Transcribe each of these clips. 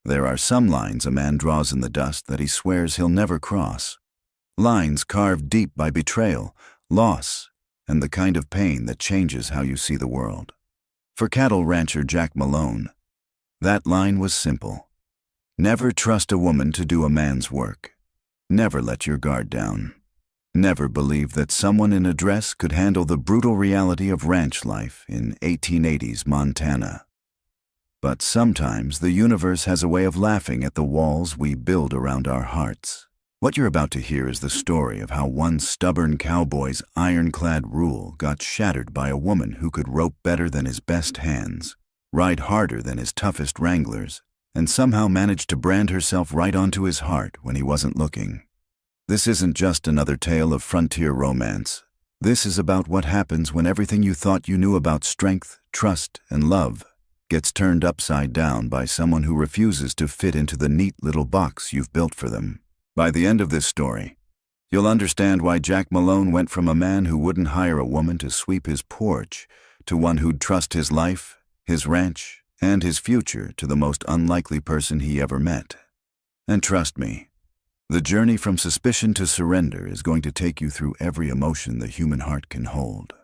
There are some lines a man draws in the dust that he swears he'll never cross. Lines carved deep by betrayal, loss, and the kind of pain that changes how you see the world. For cattle rancher Jack Malone, that line was simple. Never trust a woman to do a man's work. Never let your guard down. Never believe that someone in a dress could handle the brutal reality of ranch life in 1880s Montana. But sometimes the universe has a way of laughing at the walls we build around our hearts. What you're about to hear is the story of how one stubborn cowboy's ironclad rule got shattered by a woman who could rope better than his best hands, ride harder than his toughest wranglers, and somehow managed to brand herself right onto his heart when he wasn't looking. This isn't just another tale of frontier romance. This is about what happens when everything you thought you knew about strength, trust, and love gets turned upside down by someone who refuses to fit into the neat little box you've built for them. By the end of this story, you'll understand why Jack Malone went from a man who wouldn't hire a woman to sweep his porch to one who'd trust his life, his ranch, and his future to the most unlikely person he ever met. And trust me, the journey from suspicion to surrender is going to take you through every emotion the human heart can hold.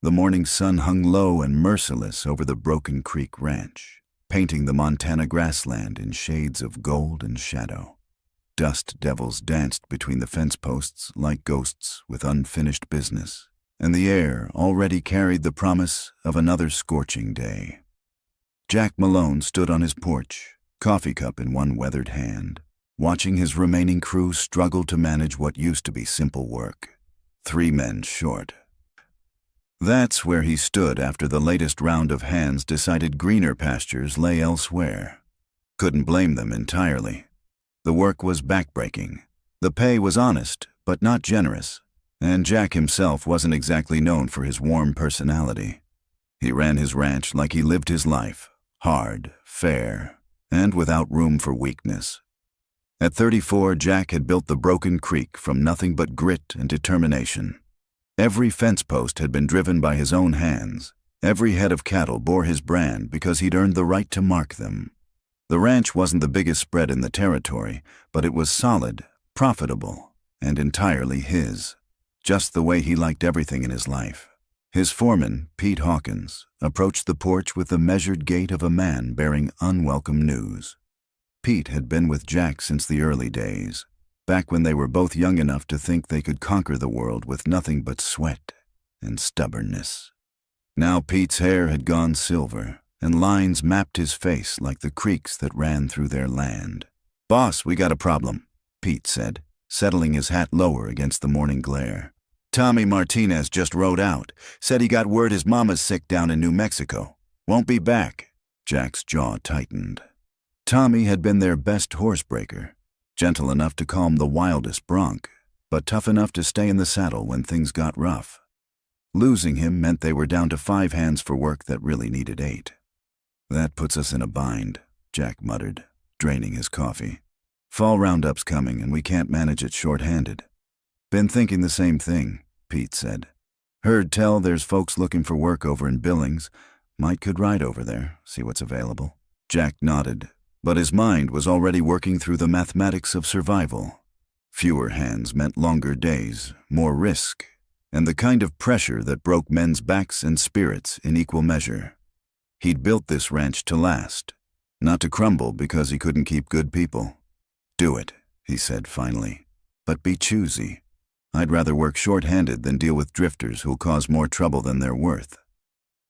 The morning sun hung low and merciless over the Broken Creek Ranch, painting the Montana grassland in shades of gold and shadow. Dust devils danced between the fence posts like ghosts with unfinished business, and the air already carried the promise of another scorching day. Jack Malone stood on his porch, coffee cup in one weathered hand, watching his remaining crew struggle to manage what used to be simple work. 3 men short. That's where he stood after the latest round of hands decided greener pastures lay elsewhere. Couldn't blame them entirely. The work was backbreaking. The pay was honest, but not generous, and Jack himself wasn't exactly known for his warm personality. He ran his ranch like he lived his life, hard, fair, and without room for weakness. At 34, Jack had built the Broken Creek from nothing but grit and determination. Every fence post had been driven by his own hands. Every head of cattle bore his brand because he'd earned the right to mark them. The ranch wasn't the biggest spread in the territory, but it was solid, profitable, and entirely his, just the way he liked everything in his life. His foreman, Pete Hawkins, approached the porch with the measured gait of a man bearing unwelcome news. Pete had been with Jack since the early days, back when they were both young enough to think they could conquer the world with nothing but sweat and stubbornness. Now Pete's hair had gone silver, and lines mapped his face like the creeks that ran through their land. "Boss, we got a problem," Pete said, settling his hat lower against the morning glare. "Tommy Martinez just rode out. Said he got word his mama's sick down in New Mexico. Won't be back." Jack's jaw tightened. Tommy had been their best horsebreaker, gentle enough to calm the wildest bronc, but tough enough to stay in the saddle when things got rough. Losing him meant they were down to 5 hands for work that really needed 8. "That puts us in a bind," Jack muttered, draining his coffee. "Fall roundup's coming and we can't manage it short-handed." "Been thinking the same thing," Pete said. "Heard tell there's folks looking for work over in Billings. Could ride over there, see what's available." Jack nodded, but his mind was already working through the mathematics of survival. Fewer hands meant longer days, more risk, and the kind of pressure that broke men's backs and spirits in equal measure. He'd built this ranch to last, not to crumble because he couldn't keep good people. "Do it," he said finally, "but be choosy. I'd rather work short-handed than deal with drifters who'll cause more trouble than they're worth."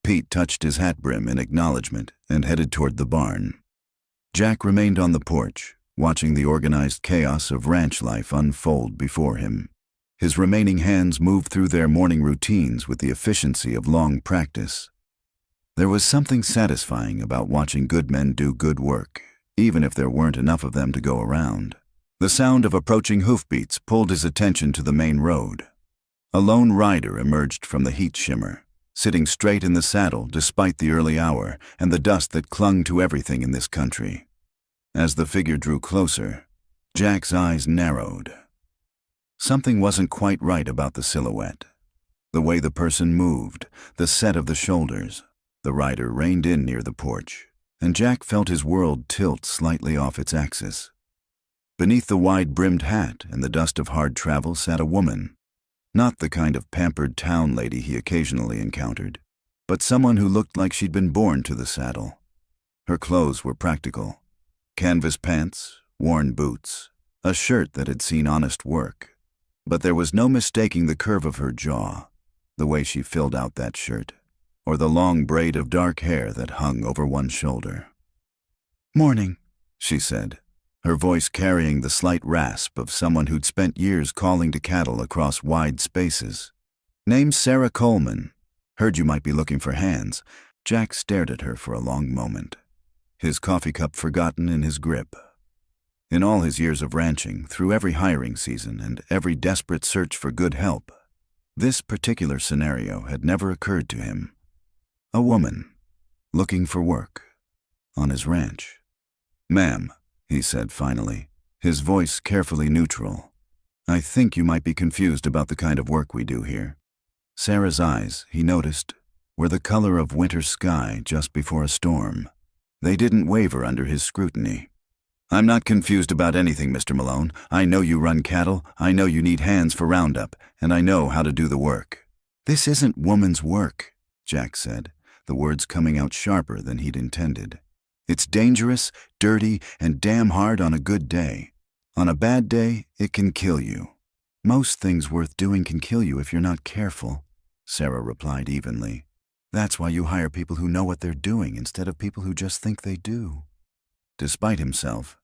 Pete touched his hat brim in acknowledgement and headed toward the barn. Jack remained on the porch, watching the organized chaos of ranch life unfold before him. His remaining hands moved through their morning routines with the efficiency of long practice. There was something satisfying about watching good men do good work, even if there weren't enough of them to go around. The sound of approaching hoofbeats pulled his attention to the main road. A lone rider emerged from the heat shimmer, sitting straight in the saddle despite the early hour and the dust that clung to everything in this country. As the figure drew closer, Jack's eyes narrowed. Something wasn't quite right about the silhouette. The way the person moved, the set of the shoulders. The rider reined in near the porch, and Jack felt his world tilt slightly off its axis. Beneath the wide-brimmed hat and the dust of hard travel sat a woman, not the kind of pampered town lady he occasionally encountered, but someone who looked like she'd been born to the saddle. Her clothes were practical: canvas pants, worn boots, a shirt that had seen honest work. But there was no mistaking the curve of her jaw, the way she filled out that shirt, or the long braid of dark hair that hung over one shoulder. "Morning," she said, her voice carrying the slight rasp of someone who'd spent years calling to cattle across wide spaces. "Name's Sarah Coleman. Heard you might be looking for hands." Jack stared at her for a long moment, his coffee cup forgotten in his grip. In all his years of ranching, through every hiring season and every desperate search for good help, this particular scenario had never occurred to him. A woman, looking for work, on his ranch. "Ma'am," he said finally, his voice carefully neutral, "I think you might be confused about the kind of work we do here." Sarah's eyes, he noticed, were the color of winter sky just before a storm. They didn't waver under his scrutiny. "I'm not confused about anything, Mr. Malone. I know you run cattle, I know you need hands for roundup, and I know how to do the work." "This isn't woman's work," Jack said, the words coming out sharper than he'd intended. "It's dangerous, dirty, and damn hard on a good day. On a bad day, it can kill you." "Most things worth doing can kill you if you're not careful," Sarah replied evenly. "That's why you hire people who know what they're doing instead of people who just think they do." Despite himself,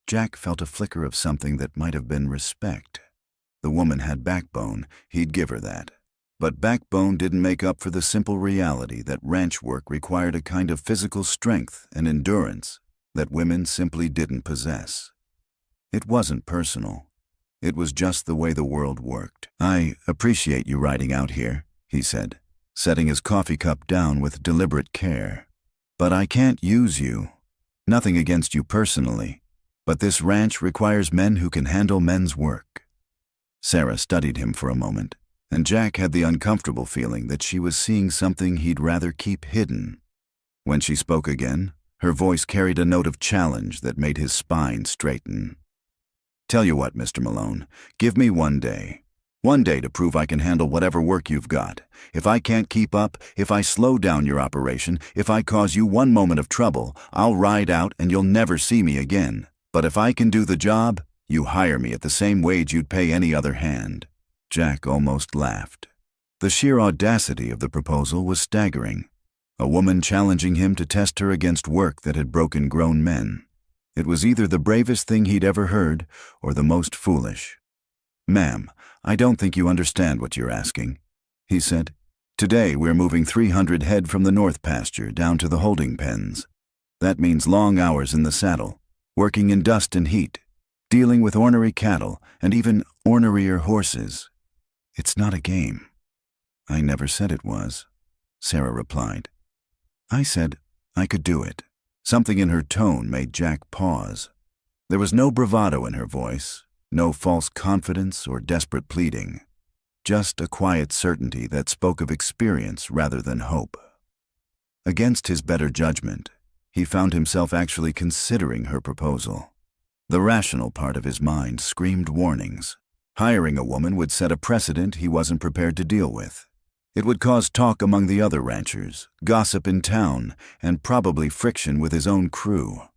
Jack felt a flicker of something that might have been respect. The woman had backbone, he'd give her that. But backbone didn't make up for the simple reality that ranch work required a kind of physical strength and endurance that women simply didn't possess. It wasn't personal. It was just the way the world worked. "I appreciate you riding out here," he said, setting his coffee cup down with deliberate care. "But I can't use you. Nothing against you personally, but this ranch requires men who can handle men's work." Sarah studied him for a moment, and Jack had the uncomfortable feeling that she was seeing something he'd rather keep hidden. When she spoke again, her voice carried a note of challenge that made his spine straighten. "Tell you what, Mr. Malone, give me 1 day. 1 day to prove I can handle whatever work you've got. If I can't keep up, if I slow down your operation, if I cause you one moment of trouble, I'll ride out and you'll never see me again. But if I can do the job, you hire me at the same wage you'd pay any other hand." Jack almost laughed. The sheer audacity of the proposal was staggering. A woman challenging him to test her against work that had broken grown men. It was either the bravest thing he'd ever heard or the most foolish. "Ma'am, I don't think you understand what you're asking," he said. "Today we're moving 300 head from the north pasture down to the holding pens. That means long hours in the saddle, working in dust and heat, dealing with ornery cattle and even ornerier horses. It's not a game." "I never said it was," Sarah replied. "I said I could do it." Something in her tone made Jack pause. There was no bravado in her voice, no false confidence or desperate pleading, just a quiet certainty that spoke of experience rather than hope. Against his better judgment, he found himself actually considering her proposal. The rational part of his mind screamed warnings. Hiring a woman would set a precedent he wasn't prepared to deal with. It would cause talk among the other ranchers, gossip in town, and probably friction with his own crew.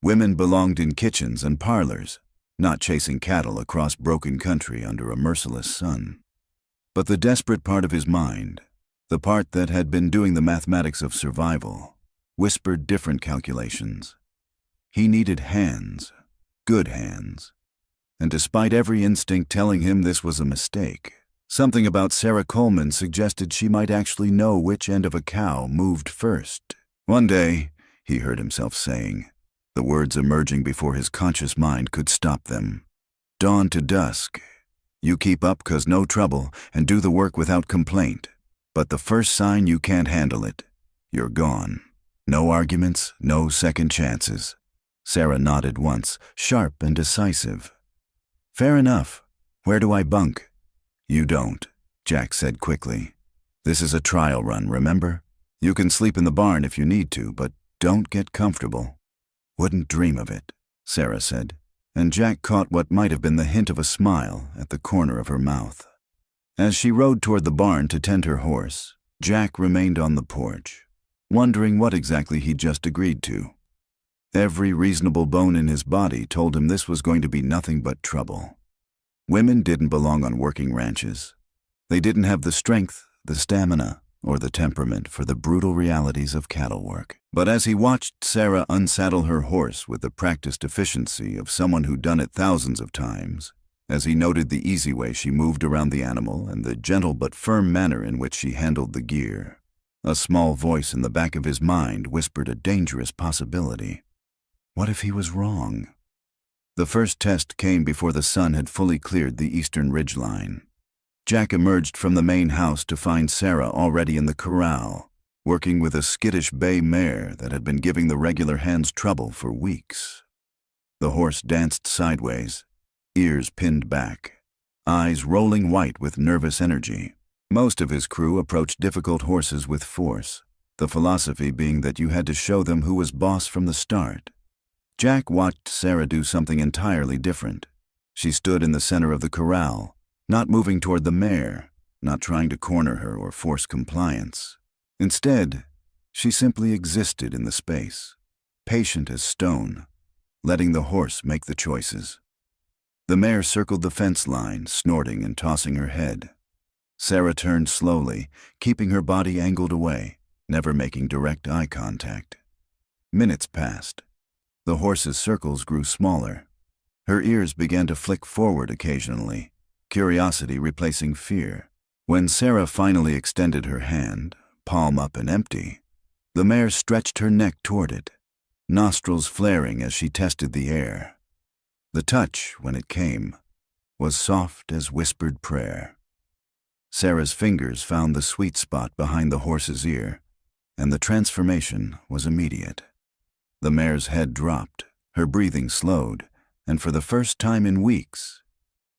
Women belonged in kitchens and parlors, not chasing cattle across broken country under a merciless sun. But the desperate part of his mind, the part that had been doing the mathematics of survival, whispered different calculations. He needed hands, good hands. And despite every instinct telling him this was a mistake, something about Sarah Coleman suggested she might actually know which end of a cow moved first. "One day," he heard himself saying, the words emerging before his conscious mind could stop them. "Dawn to dusk. You keep up 'cause no trouble and do the work without complaint. But the first sign you can't handle it, you're gone. No arguments, no second chances." Sarah nodded once, sharp and decisive. "Fair enough. Where do I bunk?" "You don't," Jack said quickly. "This is a trial run, remember? You can sleep in the barn if you need to, but Don't get comfortable. Wouldn't dream of it, Sarah said, and Jack caught what might have been the hint of a smile at the corner of her mouth. As she rode toward the barn to tend her horse, Jack remained on the porch, wondering what exactly he'd just agreed to. Every reasonable bone in his body told him this was going to be nothing but trouble. Women didn't belong on working ranches. They didn't have the strength, the stamina, or the temperament for the brutal realities of cattle work. But as he watched Sarah unsaddle her horse with the practiced efficiency of someone who'd done it thousands of times, as he noted the easy way she moved around the animal and the gentle but firm manner in which she handled the gear, a small voice in the back of his mind whispered a dangerous possibility. What if he was wrong? The first test came before the sun had fully cleared the eastern ridgeline. Jack emerged from the main house to find Sarah already in the corral, working with a skittish bay mare that had been giving the regular hands trouble for weeks. The horse danced sideways, ears pinned back, eyes rolling white with nervous energy. Most of his crew approached difficult horses with force, the philosophy being that you had to show them who was boss from the start. Jack watched Sarah do something entirely different. She stood in the center of the corral, not moving toward the mare, not trying to corner her or force compliance. Instead, she simply existed in the space, patient as stone, letting the horse make the choices. The mare circled the fence line, snorting and tossing her head. Sarah turned slowly, keeping her body angled away, never making direct eye contact. Minutes passed. The horse's circles grew smaller. Her ears began to flick forward occasionally, curiosity replacing fear. When Sarah finally extended her hand, palm up and empty, the mare stretched her neck toward it, nostrils flaring as she tested the air. The touch, when it came, was soft as whispered prayer. Sarah's fingers found the sweet spot behind the horse's ear, and the transformation was immediate. The mare's head dropped, her breathing slowed, and for the first time in weeks,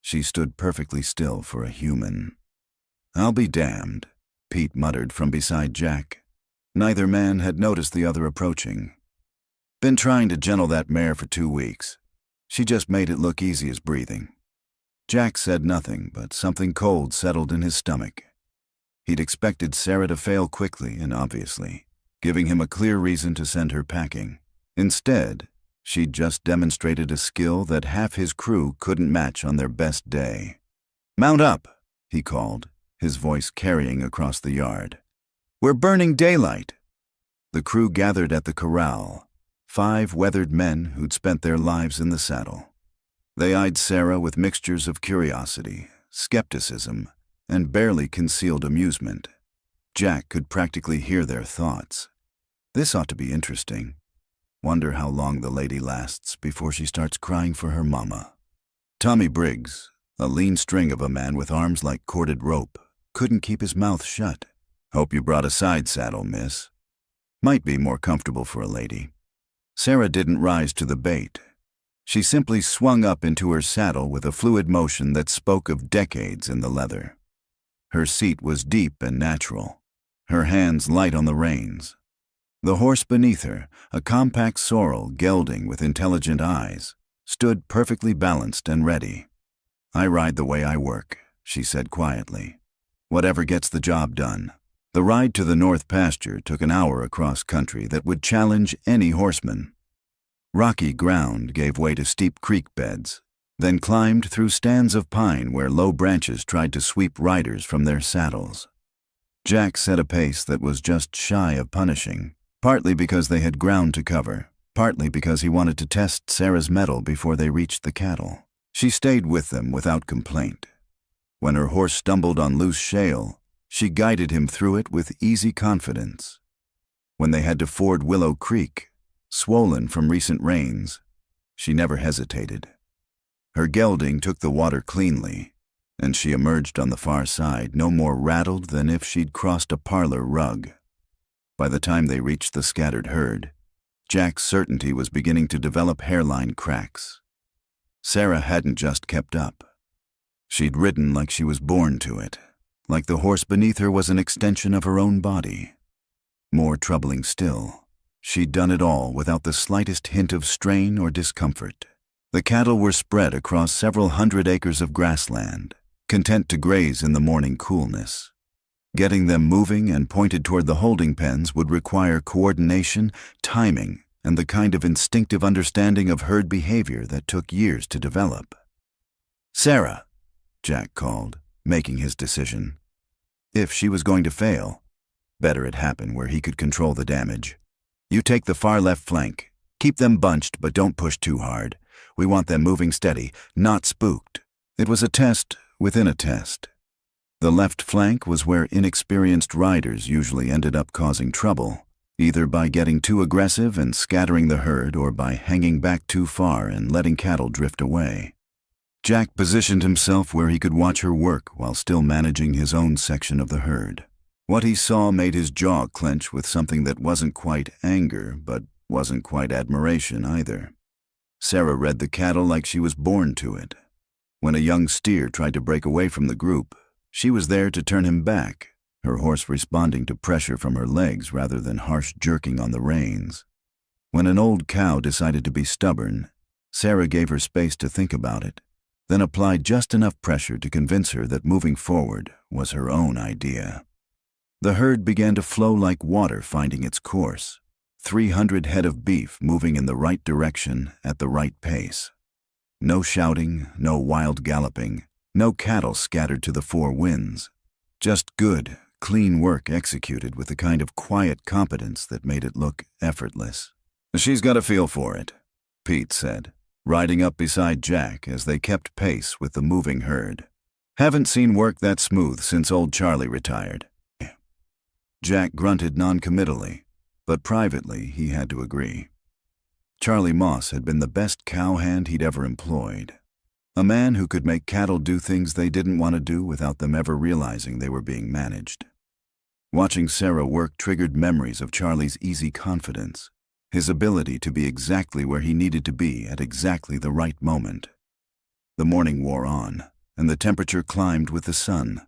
she stood perfectly still for a human. "I'll be damned," Pete muttered from beside Jack. Neither man had noticed the other approaching. "Been trying to gentle that mare for 2 weeks. She just made it look easy as breathing." Jack said nothing, but something cold settled in his stomach. He'd expected Sarah to fail quickly and obviously, giving him a clear reason to send her packing. Instead, she'd just demonstrated a skill that half his crew couldn't match on their best day. "Mount up," he called, his voice carrying across the yard. "We're burning daylight." The crew gathered at the corral, 5 weathered men who'd spent their lives in the saddle. They eyed Sarah with mixtures of curiosity, skepticism, and barely concealed amusement. Jack could practically hear their thoughts. This ought to be interesting. Wonder how long the lady lasts before she starts crying for her mama. Tommy Briggs, a lean string of a man with arms like corded rope, couldn't keep his mouth shut. "Hope you brought a side saddle, miss. Might be more comfortable for a lady." Sarah didn't rise to the bait. She simply swung up into her saddle with a fluid motion that spoke of decades in the leather. Her seat was deep and natural, her hands light on the reins. The horse beneath her, a compact sorrel gelding with intelligent eyes, stood perfectly balanced and ready. "I ride the way I work," she said quietly. "Whatever gets the job done." The ride to the north pasture took an hour across country that would challenge any horseman. Rocky ground gave way to steep creek beds, then climbed through stands of pine where low branches tried to sweep riders from their saddles. Jack set a pace that was just shy of punishing, partly because they had ground to cover, partly because he wanted to test Sarah's mettle before they reached the cattle. She stayed with them without complaint. When her horse stumbled on loose shale, she guided him through it with easy confidence. When they had to ford Willow Creek, swollen from recent rains, she never hesitated. Her gelding took the water cleanly, and she emerged on the far side no more rattled than if she'd crossed a parlor rug. By the time they reached the scattered herd, Jack's certainty was beginning to develop hairline cracks. Sarah hadn't just kept up. She'd ridden like she was born to it, like the horse beneath her was an extension of her own body. More troubling still, She'd done it all without the slightest hint of strain or discomfort. The cattle were spread across several hundred acres of grassland, content to graze in the morning coolness. Getting them moving and pointed toward the holding pens would require coordination, timing, and the kind of instinctive understanding of herd behavior that took years to develop. "Sarah," Jack called, making his decision. If she was going to fail, better it happen where he could control the damage. "You take the far left flank. Keep them bunched, but don't push too hard. We want them moving steady, not spooked." It was a test within a test. The left flank was where inexperienced riders usually ended up causing trouble, either by getting too aggressive and scattering the herd or by hanging back too far and letting cattle drift away. Jack positioned himself where he could watch her work while still managing his own section of the herd. What he saw made his jaw clench with something that wasn't quite anger, but wasn't quite admiration either. Sarah read the cattle like she was born to it. When a young steer tried to break away from the group, she was there to turn him back, her horse responding to pressure from her legs rather than harsh jerking on the reins. When an old cow decided to be stubborn, Sarah gave her space to think about it, then applied just enough pressure to convince her that moving forward was her own idea. The herd began to flow like water finding its course, 300 head of beef moving in the right direction at the right pace. No shouting, no wild galloping, no cattle scattered to the four winds. Just good, clean work executed with the kind of quiet competence that made it look effortless. "She's got a feel for it," Pete said, riding up beside Jack as they kept pace with the moving herd. "Haven't seen work that smooth since old Charlie retired." Jack grunted noncommittally, but privately he had to agree. Charlie Moss had been the best cowhand he'd ever employed. A man who could make cattle do things they didn't want to do without them ever realizing they were being managed. Watching Sarah work triggered memories of Charlie's easy confidence, his ability to be exactly where he needed to be at exactly the right moment. The morning wore on, and the temperature climbed with the sun.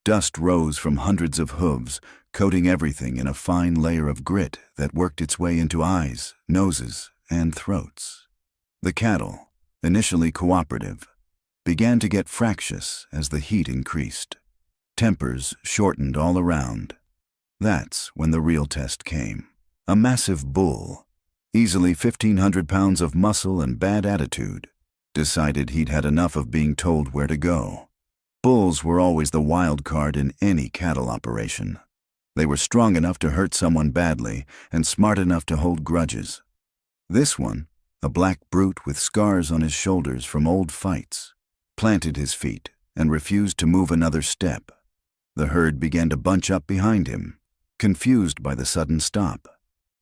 Dust rose from hundreds of hooves, coating everything in a fine layer of grit that worked its way into eyes, noses, and throats. The cattle, initially cooperative, began to get fractious as the heat increased. Tempers shortened all around. That's when the real test came. A massive bull, easily 1,500 pounds of muscle and bad attitude, decided he'd had enough of being told where to go. Bulls were always the wild card in any cattle operation. They were strong enough to hurt someone badly and smart enough to hold grudges. This one, a black brute with scars on his shoulders from old fights, planted his feet and refused to move another step. The herd began to bunch up behind him, confused by the sudden stop.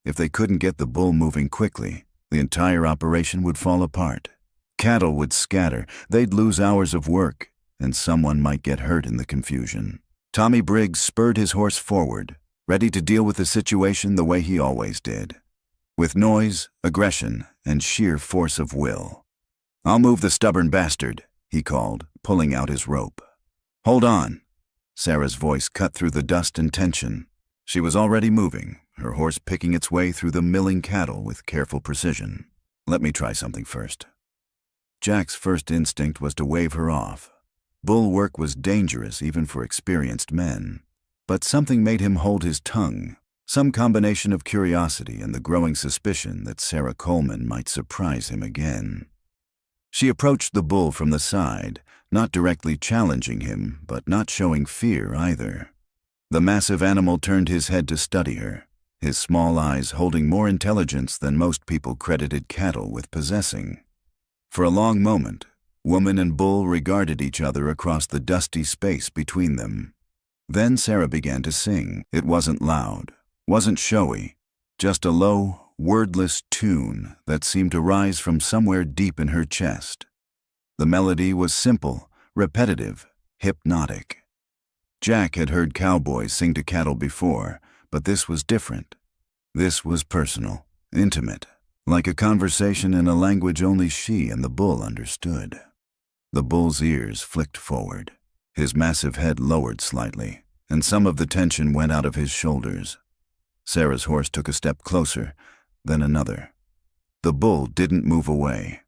If they couldn't get the bull moving quickly, the entire operation would fall apart. Cattle would scatter, they'd lose hours of work, and someone might get hurt in the confusion. Tommy Briggs spurred his horse forward, ready to deal with the situation the way he always did, with noise, aggression, and sheer force of will. "I'll move the stubborn bastard," he called, pulling out his rope. "Hold on." Sarah's voice cut through the dust and tension. She was already moving, her horse picking its way through the milling cattle with careful precision. "Let me try something first." Jack's first instinct was to wave her off. Bull work was dangerous even for experienced men. But something made him hold his tongue, some combination of curiosity and the growing suspicion that Sarah Coleman might surprise him again. She approached the bull from the side, not directly challenging him, but not showing fear either. The massive animal turned his head to study her, his small eyes holding more intelligence than most people credited cattle with possessing. For a long moment, woman and bull regarded each other across the dusty space between them. Then Sarah began to sing. It wasn't loud, wasn't showy, just a low, wordless tune that seemed to rise from somewhere deep in her chest. The melody was simple, repetitive, hypnotic. Jack had heard cowboys sing to cattle before, but this was different. This was personal, intimate, like a conversation in a language only she and the bull understood. The bull's ears flicked forward. His massive head lowered slightly, and some of the tension went out of his shoulders. Sarah's horse took a step closer, then another. The bull didn't move away.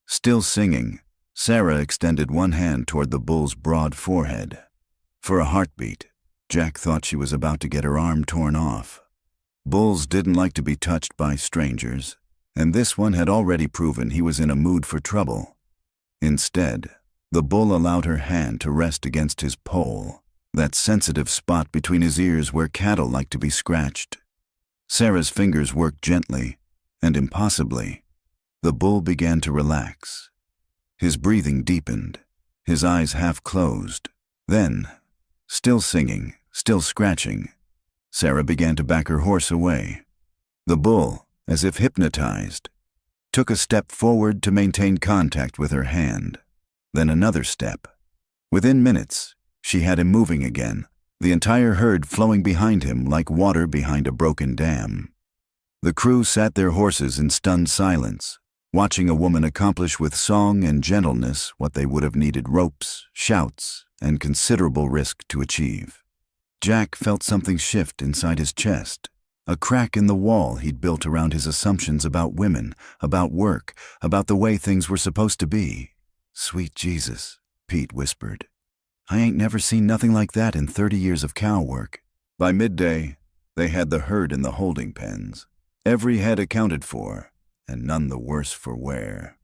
Still singing, Sarah extended one hand toward the bull's broad forehead. For a heartbeat, Jack thought she was about to get her arm torn off. Bulls didn't like to be touched by strangers, and this one had already proven he was in a mood for trouble. Instead, the bull allowed her hand to rest against his poll, that sensitive spot between his ears where cattle like to be scratched. Sarah's fingers worked gently, and impossibly, the bull began to relax. His breathing deepened, his eyes half closed. Then, still singing, still scratching, Sarah began to back her horse away. The bull, as if hypnotized, took a step forward to maintain contact with her hand, then another step. Within minutes, she had him moving again, the entire herd flowing behind him like water behind a broken dam. The crew sat their horses in stunned silence, watching a woman accomplish with song and gentleness what they would have needed ropes, shouts, and considerable risk to achieve. Jack felt something shift inside his chest, a crack in the wall he'd built around his assumptions about women, about work, about the way things were supposed to be. "Sweet Jesus," Pete whispered. "I ain't never seen nothing like that in 30 years of cow work." By midday, they had the herd in the holding pens, every head accounted for, and none the worse for wear.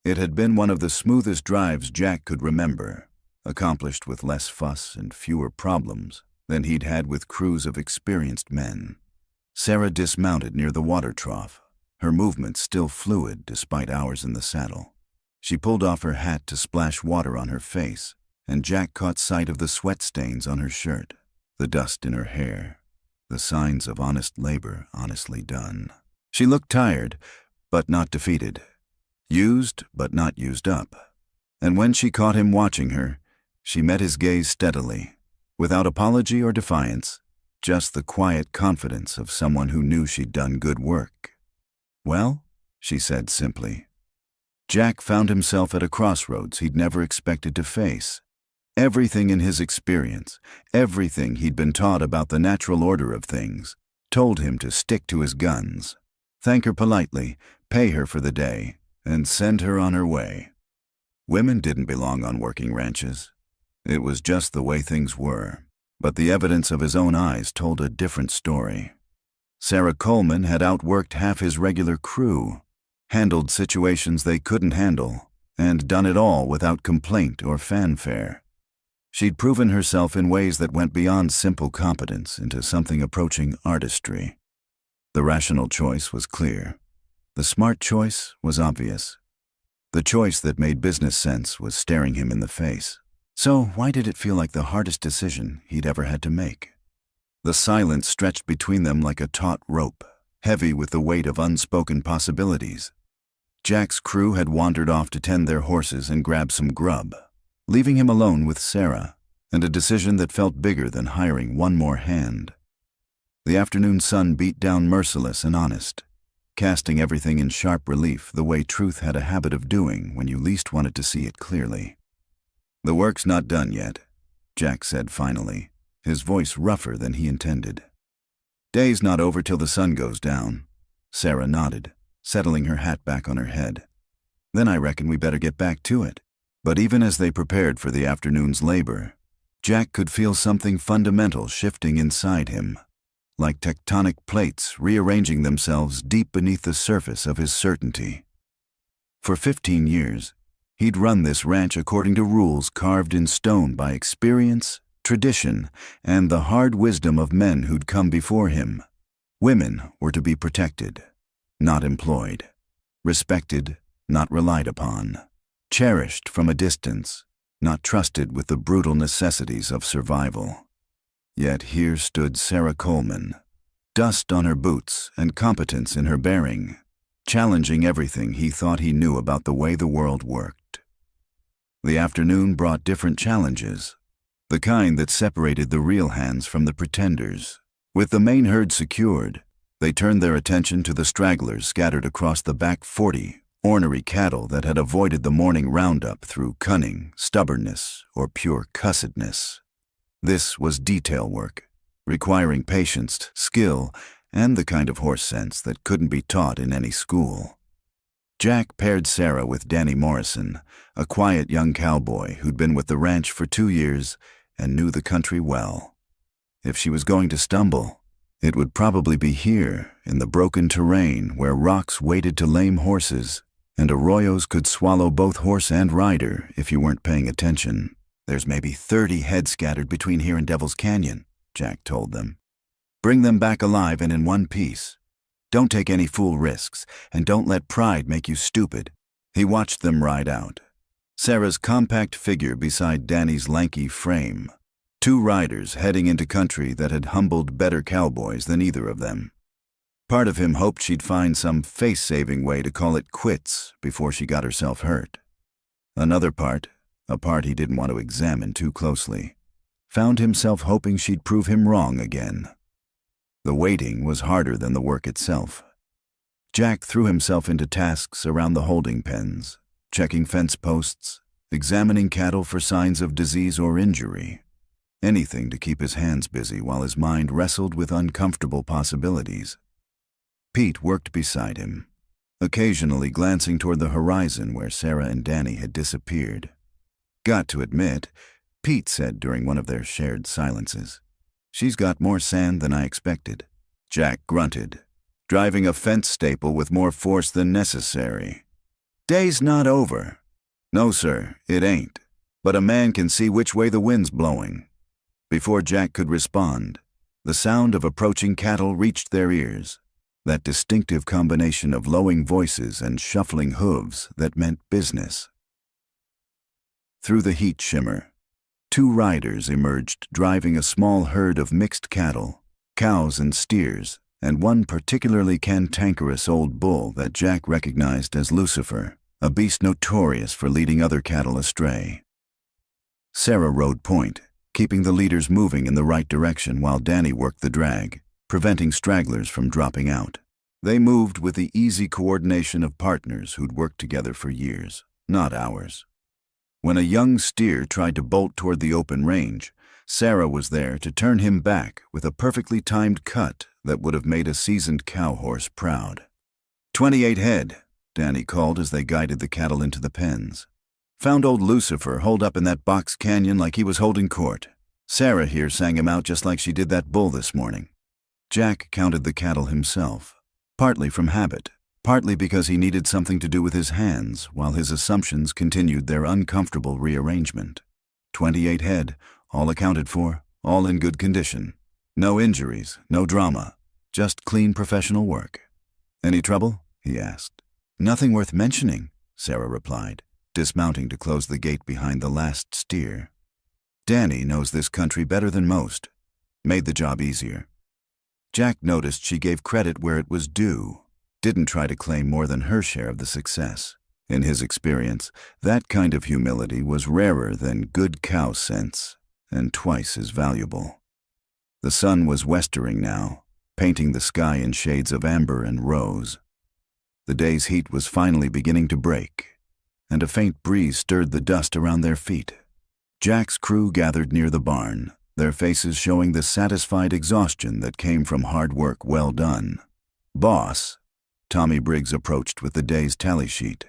It had been one of the smoothest drives Jack could remember, accomplished with less fuss and fewer problems than he'd had with crews of experienced men. Sarah dismounted near the water trough, her movements still fluid despite hours in the saddle. She pulled off her hat to splash water on her face, and Jack caught sight of the sweat stains on her shirt, the dust in her hair, the signs of honest labor honestly done. She looked tired, but not defeated, used but not used up. And when she caught him watching her, she met his gaze steadily, without apology or defiance, just the quiet confidence of someone who knew she'd done good work. "Well?" she said simply. Jack found himself at a crossroads he'd never expected to face. Everything in his experience, everything he'd been taught about the natural order of things, told him to stick to his guns, thank her politely, pay her for the day, and send her on her way. Women didn't belong on working ranches. It was just the way things were, but the evidence of his own eyes told a different story. Sarah Coleman had outworked half his regular crew, handled situations they couldn't handle, and done it all without complaint or fanfare. She'd proven herself in ways that went beyond simple competence into something approaching artistry. The rational choice was clear. The smart choice was obvious. The choice that made business sense was staring him in the face. So why did it feel like the hardest decision he'd ever had to make? The silence stretched between them like a taut rope, heavy with the weight of unspoken possibilities. Jack's crew had wandered off to tend their horses and grab some grub, leaving him alone with Sarah, and a decision that felt bigger than hiring one more hand. The afternoon sun beat down merciless and honest, casting everything in sharp relief the way truth had a habit of doing when you least wanted to see it clearly. "The work's not done yet," Jack said finally, his voice rougher than he intended. "Day's not over till the sun goes down." Sarah nodded, settling her hat back on her head. "Then I reckon we better get back to it." But even as they prepared for the afternoon's labor, Jack could feel something fundamental shifting inside him, like tectonic plates rearranging themselves deep beneath the surface of his certainty. For 15 years, he'd run this ranch according to rules carved in stone by experience, tradition, and the hard wisdom of men who'd come before him. Women were to be protected, not employed; respected, not relied upon; cherished from a distance, not trusted with the brutal necessities of survival. Yet here stood Sarah Coleman, dust on her boots and competence in her bearing, challenging everything he thought he knew about the way the world worked. The afternoon brought different challenges, the kind that separated the real hands from the pretenders. With the main herd secured, they turned their attention to the stragglers scattered across the back 40, ornery cattle that had avoided the morning roundup through cunning, stubbornness, or pure cussedness. This was detail work, requiring patience, skill, and the kind of horse sense that couldn't be taught in any school. Jack paired Sarah with Danny Morrison, a quiet young cowboy who'd been with the ranch for 2 years and knew the country well. If she was going to stumble, it would probably be here, in the broken terrain where rocks waited to lame horses, and arroyos could swallow both horse and rider if you weren't paying attention. "There's maybe 30 heads scattered between here and Devil's Canyon," Jack told them. "Bring them back alive and in one piece. Don't take any fool risks, and don't let pride make you stupid." He watched them ride out. Sarah's compact figure beside Danny's lanky frame. 2 riders heading into country that had humbled better cowboys than either of them. Part of him hoped she'd find some face-saving way to call it quits before she got herself hurt. Another part, a part he didn't want to examine too closely, found himself hoping she'd prove him wrong again. The waiting was harder than the work itself. Jack threw himself into tasks around the holding pens, checking fence posts, examining cattle for signs of disease or injury. Anything to keep his hands busy while his mind wrestled with uncomfortable possibilities. Pete worked beside him, occasionally glancing toward the horizon where Sarah and Danny had disappeared. "Got to admit," Pete said during one of their shared silences, "she's got more sand than I expected." Jack grunted, driving a fence staple with more force than necessary. "Day's not over." "No, sir, it ain't. But a man can see which way the wind's blowing." Before Jack could respond, the sound of approaching cattle reached their ears, that distinctive combination of lowing voices and shuffling hooves that meant business. Through the heat shimmer, 2 riders emerged driving a small herd of mixed cattle, cows and steers, and one particularly cantankerous old bull that Jack recognized as Lucifer, a beast notorious for leading other cattle astray. Sarah rode point, keeping the leaders moving in the right direction while Danny worked the drag, preventing stragglers from dropping out. They moved with the easy coordination of partners who'd worked together for years, not hours. When a young steer tried to bolt toward the open range, Sarah was there to turn him back with a perfectly timed cut that would have made a seasoned cow horse proud. 28 head, Danny called as they guided the cattle into the pens. "Found old Lucifer holed up in that box canyon like he was holding court. Sarah here sang him out just like she did that bull this morning." Jack counted the cattle himself, partly from habit, partly because he needed something to do with his hands while his assumptions continued their uncomfortable rearrangement. 28 head, all accounted for, all in good condition. No injuries, no drama, just clean professional work. "Any trouble?" he asked. "Nothing worth mentioning," Sarah replied, dismounting to close the gate behind the last steer. "Danny knows this country better than most. Made the job easier." Jack noticed she gave credit where it was due, didn't try to claim more than her share of the success. In his experience, that kind of humility was rarer than good cow sense, and twice as valuable. The sun was westering now, painting the sky in shades of amber and rose. The day's heat was finally beginning to break, and a faint breeze stirred the dust around their feet. Jack's crew gathered near the barn, their faces showing the satisfied exhaustion that came from hard work well done. "Boss," Tommy Briggs approached with the day's tally sheet.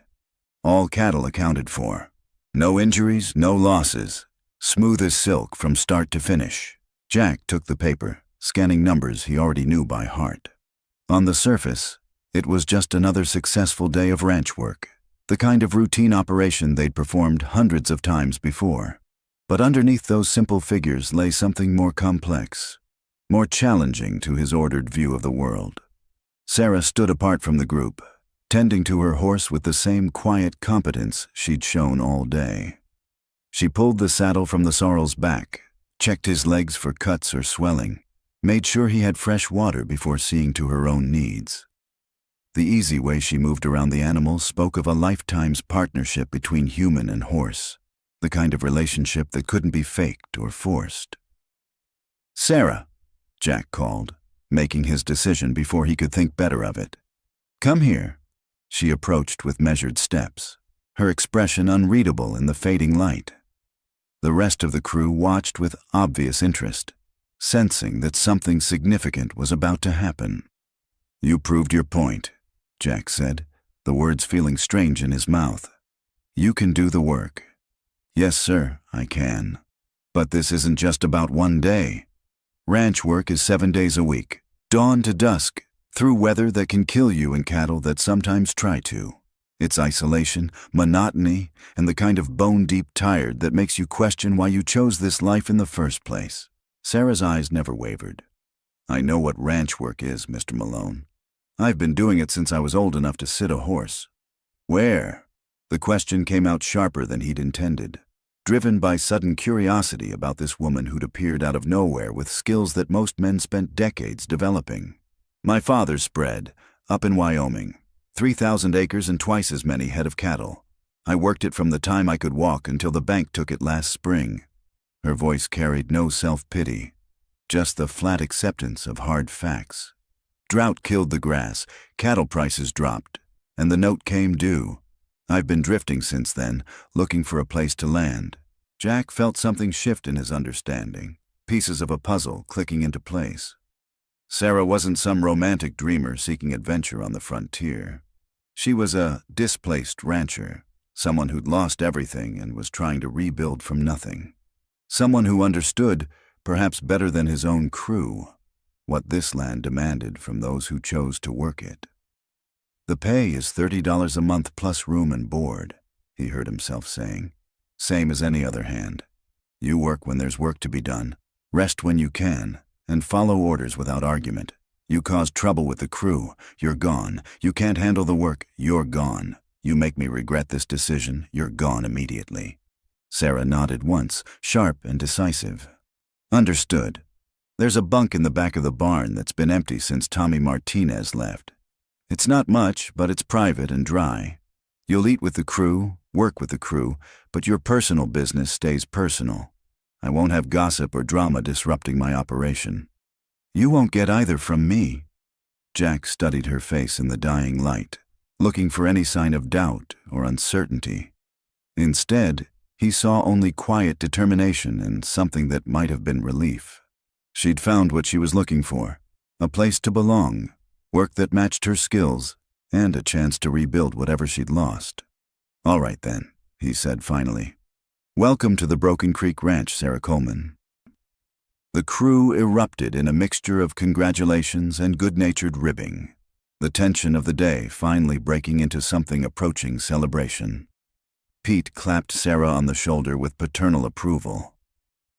"All cattle accounted for. No injuries, no losses. Smooth as silk from start to finish." Jack took the paper, scanning numbers he already knew by heart. On the surface, it was just another successful day of ranch work, the kind of routine operation they'd performed hundreds of times before. But underneath those simple figures lay something more complex, more challenging to his ordered view of the world. Sarah stood apart from the group, tending to her horse with the same quiet competence she'd shown all day. She pulled the saddle from the sorrel's back, checked his legs for cuts or swelling, made sure he had fresh water before seeing to her own needs. The easy way she moved around the animal spoke of a lifetime's partnership between human and horse, the kind of relationship that couldn't be faked or forced. "Sarah," Jack called, making his decision before he could think better of it. "Come here." She approached with measured steps, her expression unreadable in the fading light. The rest of the crew watched with obvious interest. sensing that something significant was about to happen. "You proved your point," Jack said, the words feeling strange in his mouth. "You can do the work." "Yes, sir, I can. But this isn't just about one day. Ranch work is 7 days a week, dawn to dusk, through weather that can kill you and cattle that sometimes try to. It's isolation, monotony, and the kind of bone-deep tired that makes you question why you chose this life in the first place." Sarah's eyes never wavered. "I know what ranch work is, Mr. Malone. I've been doing it since I was old enough to sit a horse." "Where?" The question came out sharper than he'd intended, driven by sudden curiosity about this woman who'd appeared out of nowhere with skills that most men spent decades developing. "My father's spread, up in Wyoming. 3,000 acres and twice as many head of cattle. I worked it from the time I could walk until the bank took it last spring." Her voice carried no self-pity, just the flat acceptance of hard facts. "Drought killed the grass, cattle prices dropped, and the note came due. I've been drifting since then, looking for a place to land." Jack felt something shift in his understanding, pieces of a puzzle clicking into place. Sarah wasn't some romantic dreamer seeking adventure on the frontier. She was a displaced rancher, someone who'd lost everything and was trying to rebuild from nothing. Someone who understood, perhaps better than his own crew, what this land demanded from those who chose to work it. "The pay is $30 a month plus room and board," he heard himself saying. "Same as any other hand. You work when there's work to be done, rest when you can, and follow orders without argument. You cause trouble with the crew, you're gone. You can't handle the work, you're gone. You make me regret this decision, you're gone immediately." Sarah nodded once, sharp and decisive. "Understood. There's a bunk in the back of the barn that's been empty since Tommy Martinez left. It's not much, but it's private and dry. You'll eat with the crew, work with the crew, but your personal business stays personal. I won't have gossip or drama disrupting my operation." "You won't get either from me." Jack studied her face in the dying light, looking for any sign of doubt or uncertainty. Instead, he saw only quiet determination and something that might have been relief. She'd found what she was looking for, a place to belong, work that matched her skills, and a chance to rebuild whatever she'd lost. "All right then," he said finally. "Welcome to the Broken Creek Ranch, Sarah Coleman." The crew erupted in a mixture of congratulations and good-natured ribbing, the tension of the day finally breaking into something approaching celebration. Pete clapped Sarah on the shoulder with paternal approval.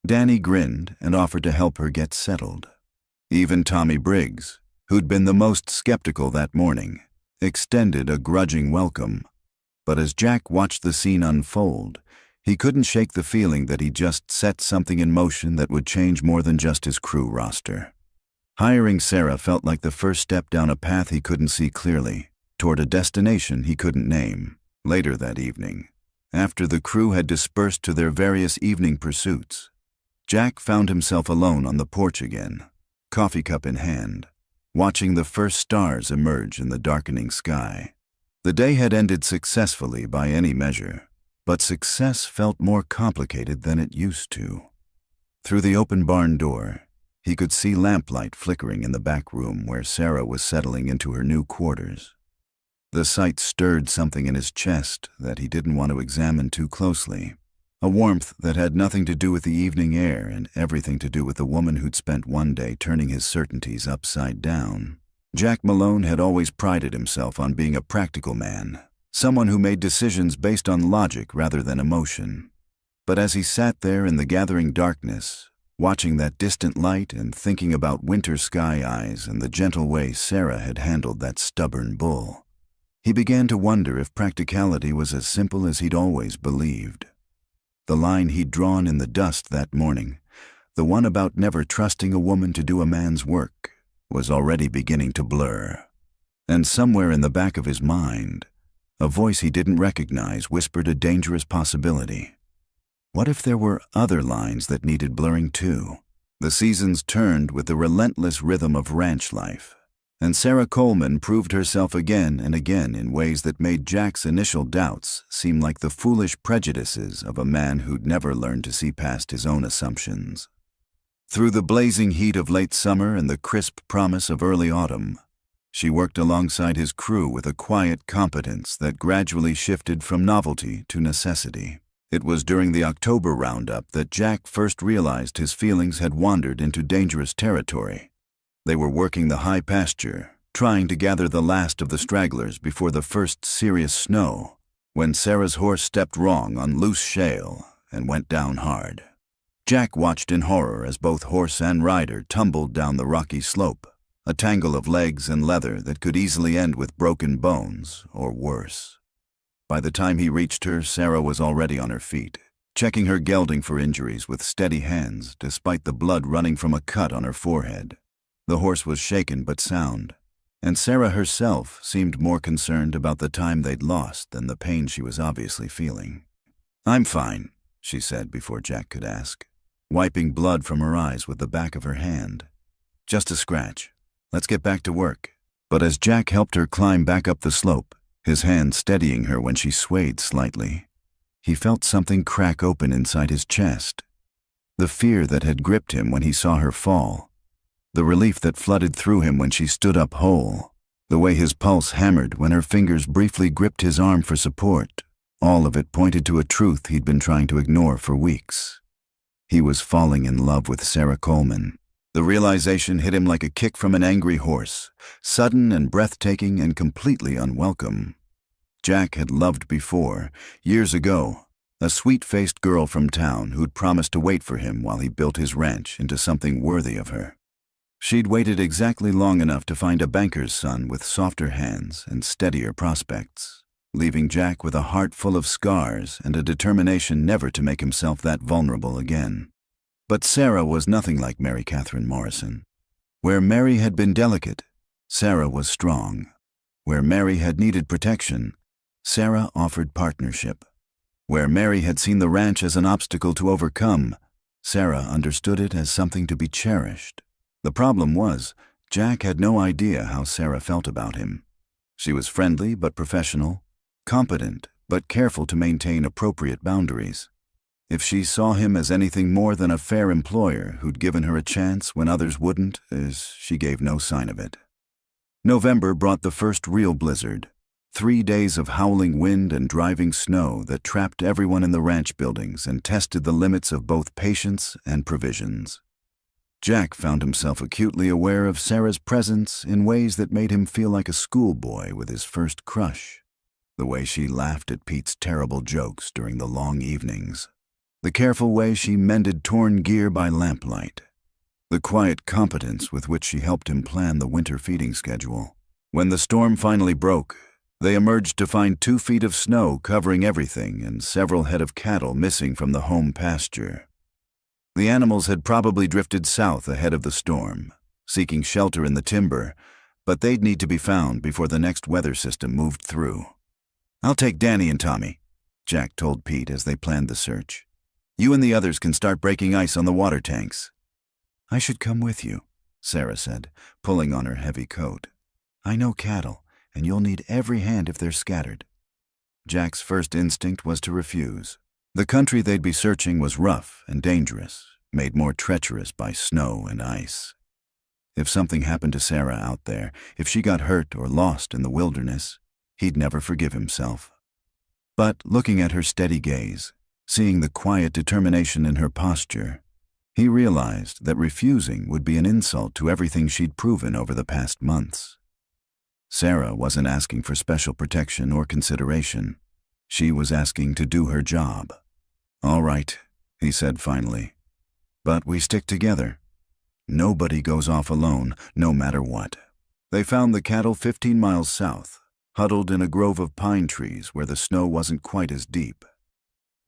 Danny grinned and offered to help her get settled. Even Tommy Briggs, who'd been the most skeptical that morning, extended a grudging welcome. But as Jack watched the scene unfold, he couldn't shake the feeling that he'd just set something in motion that would change more than just his crew roster. Hiring Sarah felt like the first step down a path he couldn't see clearly, toward a destination he couldn't name. Later that evening, after the crew had dispersed to their various evening pursuits, Jack found himself alone on the porch again, coffee cup in hand, watching the first stars emerge in the darkening sky. The day had ended successfully by any measure, but success felt more complicated than it used to. Through the open barn door, he could see lamplight flickering in the back room where Sarah was settling into her new quarters. The sight stirred something in his chest that he didn't want to examine too closely, a warmth that had nothing to do with the evening air and everything to do with the woman who'd spent one day turning his certainties upside down. Jack Malone had always prided himself on being a practical man, someone who made decisions based on logic rather than emotion. But as he sat there in the gathering darkness, watching that distant light and thinking about winter sky eyes and the gentle way Sarah had handled that stubborn bull, he began to wonder if practicality was as simple as he'd always believed. The line he'd drawn in the dust that morning, the one about never trusting a woman to do a man's work, was already beginning to blur. And somewhere in the back of his mind, a voice he didn't recognize whispered a dangerous possibility. What if there were other lines that needed blurring too? The seasons turned with the relentless rhythm of ranch life, and Sarah Coleman proved herself again and again in ways that made Jack's initial doubts seem like the foolish prejudices of a man who'd never learned to see past his own assumptions. Through the blazing heat of late summer and the crisp promise of early autumn, she worked alongside his crew with a quiet competence that gradually shifted from novelty to necessity. It was during the October roundup that Jack first realized his feelings had wandered into dangerous territory. They were working the high pasture, trying to gather the last of the stragglers before the first serious snow, when Sarah's horse stepped wrong on loose shale and went down hard. Jack watched in horror as both horse and rider tumbled down the rocky slope, a tangle of legs and leather that could easily end with broken bones or worse. By the time he reached her, Sarah was already on her feet, checking her gelding for injuries with steady hands despite the blood running from a cut on her forehead. The horse was shaken but sound, and Sarah herself seemed more concerned about the time they'd lost than the pain she was obviously feeling. "I'm fine," she said before Jack could ask, wiping blood from her eyes with the back of her hand. "Just a scratch. Let's get back to work." But as Jack helped her climb back up the slope, his hand steadying her when she swayed slightly, he felt something crack open inside his chest. The fear that had gripped him when he saw her fall, the relief that flooded through him when she stood up whole, the way his pulse hammered when her fingers briefly gripped his arm for support, all of it pointed to a truth he'd been trying to ignore for weeks. He was falling in love with Sarah Coleman. The realization hit him like a kick from an angry horse, sudden and breathtaking and completely unwelcome. Jack had loved before, years ago, a sweet-faced girl from town who'd promised to wait for him while he built his ranch into something worthy of her. She'd waited exactly long enough to find a banker's son with softer hands and steadier prospects, leaving Jack with a heart full of scars and a determination never to make himself that vulnerable again. But Sarah was nothing like Mary Catherine Morrison. Where Mary had been delicate, Sarah was strong. Where Mary had needed protection, Sarah offered partnership. Where Mary had seen the ranch as an obstacle to overcome, Sarah understood it as something to be cherished. The problem was, Jack had no idea how Sarah felt about him. She was friendly but professional, competent but careful to maintain appropriate boundaries. If she saw him as anything more than a fair employer who'd given her a chance when others wouldn't, she gave no sign of it. November brought the first real blizzard, 3 days of howling wind and driving snow that trapped everyone in the ranch buildings and tested the limits of both patience and provisions. Jack found himself acutely aware of Sarah's presence in ways that made him feel like a schoolboy with his first crush. The way she laughed at Pete's terrible jokes during the long evenings. The careful way she mended torn gear by lamplight. The quiet competence with which she helped him plan the winter feeding schedule. When the storm finally broke, they emerged to find 2 feet of snow covering everything and several head of cattle missing from the home pasture. The animals had probably drifted south ahead of the storm, seeking shelter in the timber, but they'd need to be found before the next weather system moved through. "I'll take Danny and Tommy," Jack told Pete as they planned the search. "You and the others can start breaking ice on the water tanks." "I should come with you," Sarah said, pulling on her heavy coat. "I know cattle, and you'll need every hand if they're scattered." Jack's first instinct was to refuse. The country they'd be searching was rough and dangerous, made more treacherous by snow and ice. If something happened to Sarah out there, if she got hurt or lost in the wilderness, he'd never forgive himself. But looking at her steady gaze, seeing the quiet determination in her posture, he realized that refusing would be an insult to everything she'd proven over the past months. Sarah wasn't asking for special protection or consideration. She was asking to do her job. "All right," he said finally. "But we stick together. Nobody goes off alone, no matter what." They found the cattle 15 miles south, huddled in a grove of pine trees where the snow wasn't quite as deep.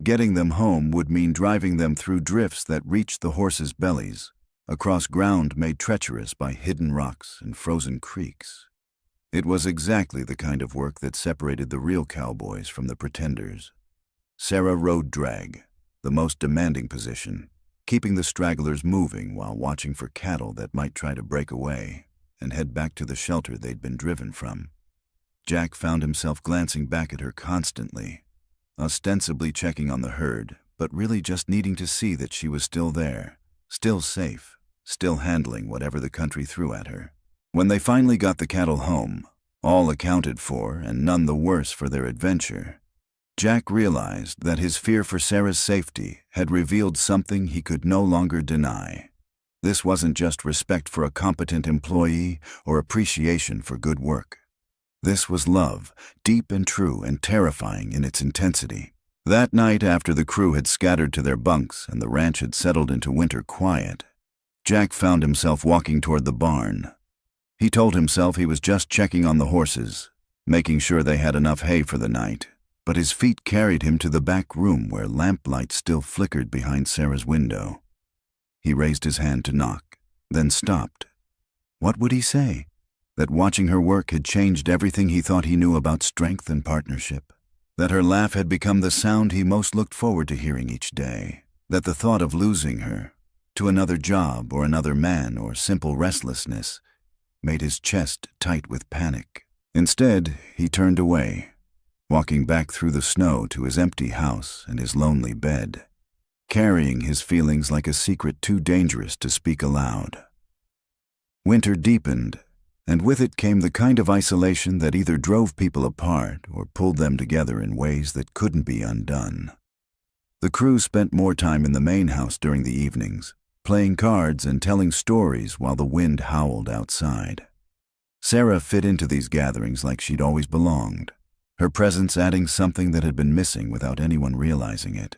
Getting them home would mean driving them through drifts that reached the horses' bellies, across ground made treacherous by hidden rocks and frozen creeks. It was exactly the kind of work that separated the real cowboys from the pretenders. Sarah rode drag, the most demanding position, keeping the stragglers moving while watching for cattle that might try to break away and head back to the shelter they'd been driven from. Jack found himself glancing back at her constantly, ostensibly checking on the herd, but really just needing to see that she was still there, still safe, still handling whatever the country threw at her. When they finally got the cattle home, all accounted for and none the worse for their adventure, Jack realized that his fear for Sarah's safety had revealed something he could no longer deny. This wasn't just respect for a competent employee or appreciation for good work. This was love, deep and true and terrifying in its intensity. That night, after the crew had scattered to their bunks and the ranch had settled into winter quiet, Jack found himself walking toward the barn. He told himself he was just checking on the horses, making sure they had enough hay for the night, but his feet carried him to the back room where lamplight still flickered behind Sarah's window. He raised his hand to knock, then stopped. What would he say? That watching her work had changed everything he thought he knew about strength and partnership? That her laugh had become the sound he most looked forward to hearing each day? That the thought of losing her, to another job or another man or simple restlessness, made his chest tight with panic? Instead, he turned away, walking back through the snow to his empty house and his lonely bed, carrying his feelings like a secret too dangerous to speak aloud. Winter deepened, and with it came the kind of isolation that either drove people apart or pulled them together in ways that couldn't be undone. The crew spent more time in the main house during the evenings, playing cards and telling stories while the wind howled outside. Sarah fit into these gatherings like she'd always belonged, her presence adding something that had been missing without anyone realizing it.